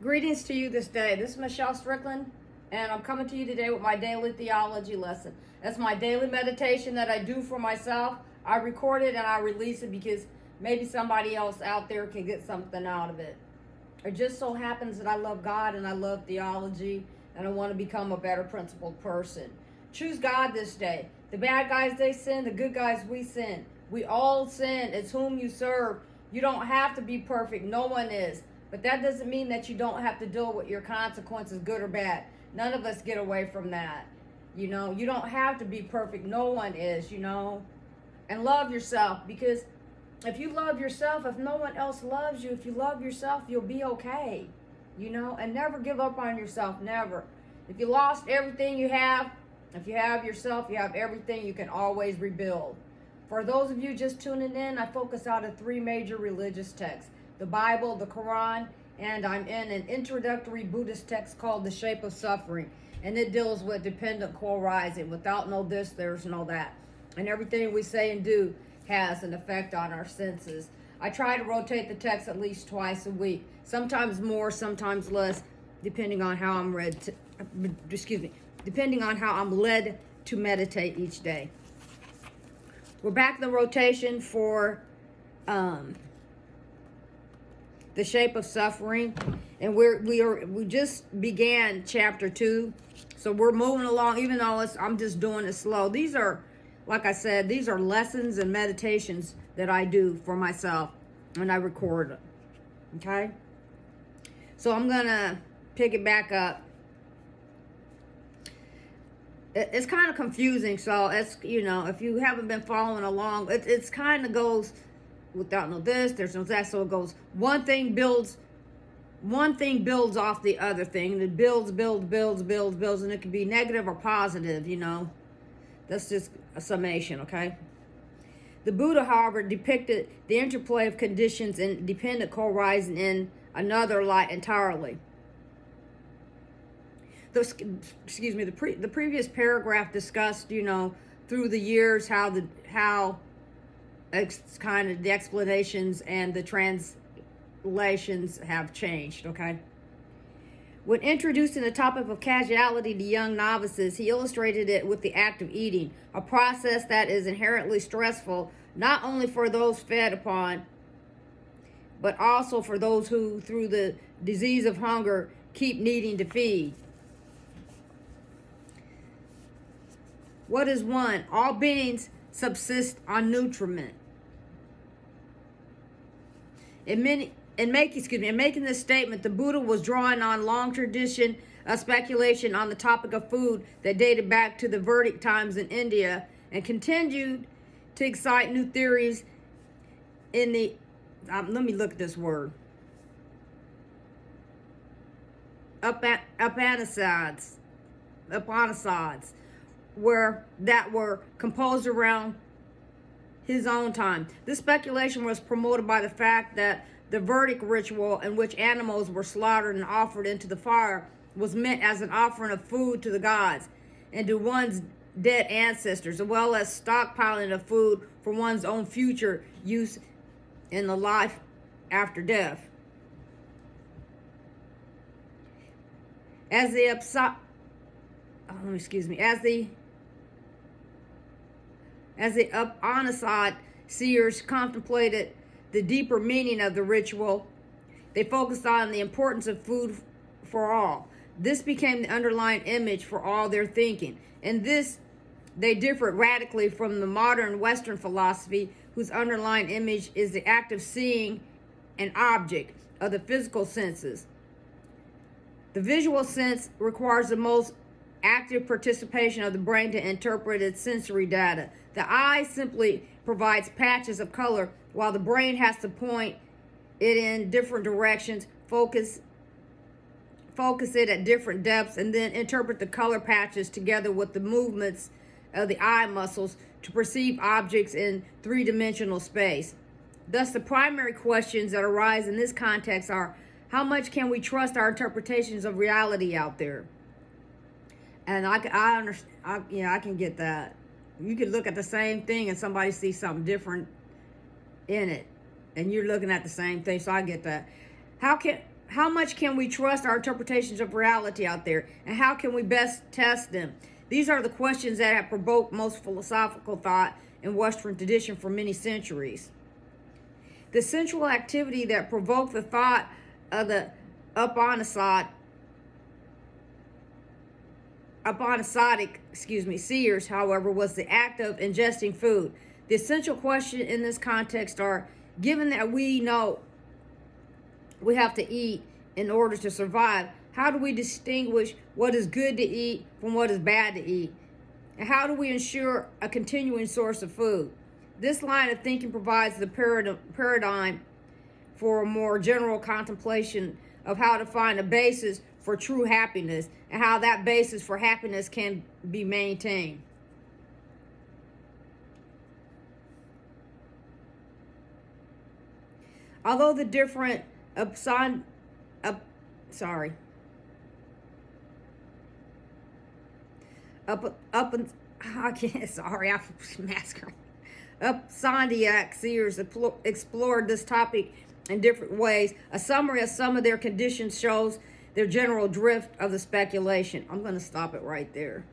Greetings to you this day. This is Michelle Strickland, and I'm coming to you today with my daily theology lesson. That's my daily meditation that I do for myself. I record it and I release it because maybe somebody else out there can get something out of it. It just so happens that I love God and I love theology and I want to become a better principled person. Choose God this day. The bad guys, they sin. The good guys, we sin. We all sin. It's whom you serve. You don't have to be perfect. No one is. But that doesn't mean that you don't have to deal with your consequences, good or bad. None of us get away from that. You don't have to be perfect. No one is, And love yourself, because if you love yourself, if no one else loves you, if you love yourself, you'll be okay. And never give up on yourself, never. If you lost everything you have, if you have yourself, you have everything, you can always rebuild. For those of you just tuning in, I focus out of 3 major religious texts: the Bible, the Quran, and I'm in an introductory Buddhist text called The Shape of Suffering. And it deals with dependent co-arising. Without no this, there's no that. And everything we say and do has an effect on our senses. I try to rotate the text at least twice a week. Sometimes more, sometimes less, depending on how I'm depending on how I'm led to meditate each day. We're back in the rotation for The Shape of Suffering, and we just began chapter 2, so we're moving along. Even though I'm just doing it slow. These are, like I said, these are lessons and meditations that I do for myself, and I record them. Okay, so I'm gonna pick it back up. It's kind of confusing, so it's if you haven't been following along, it's kind of goes without no this, there's no that. So it goes, one thing builds off the other thing, and it builds, and it can be negative or positive. That's just a summation. Okay. The Buddha, however, depicted the interplay of conditions and dependent co-arising in another light entirely. The previous paragraph discussed, through the years how kind of the explanations and the translations have changed. Okay. When introducing the topic of causality to young novices, he illustrated it with the act of eating, a process that is inherently stressful, not only for those fed upon, but also for those who, through the disease of hunger, keep needing to feed. What is one? All beings subsist on nutriment. In making this statement, the Buddha was drawing on long tradition of speculation on the topic of food that dated back to the Vedic times in India and continued to excite new theories in the, let me look at this word, Upanishads, that were composed around his own time. This speculation was promoted by the fact that the Vedic ritual in which animals were slaughtered and offered into the fire was meant as an offering of food to the gods and to one's dead ancestors, as well as stockpiling of food for one's own future use in the life after death. As the Upanishad seers contemplated the deeper meaning of the ritual, they focused on the importance of food for all. This became the underlying image for all their thinking. In this, they differed radically from the modern Western philosophy, whose underlying image is the act of seeing an object of the physical senses. The visual sense requires the most active participation of the brain to interpret its sensory data. The eye simply provides patches of color, while the brain has to point it in different directions, focus it at different depths, and then interpret the color patches together with the movements of the eye muscles to perceive objects in 3-dimensional space. Thus, the primary questions that arise in this context are, how much can we trust our interpretations of reality out there? And I understand. I can get that. You could look at the same thing and somebody sees something different in it, and you're looking at the same thing. So I get that. how much can we trust our interpretations of reality out there, and how can we best test them? These are the questions that have provoked most philosophical thought in Western tradition for many centuries. The central activity that provoked the thought of the Upanishadic seers, however, was the act of ingesting food. The essential question in this context are, given that we know we have to eat in order to survive, how do we distinguish what is good to eat from what is bad to eat? And how do we ensure a continuing source of food? This line of thinking provides the paradigm for a more general contemplation of how to find a basis for true happiness and how that basis for happiness can be maintained. Although the different I can't, sorry, I'm masquerading. Upanishadic seers explored this topic in different ways. A summary of some of their conditions shows their general drift of the speculation. I'm going to stop it right there.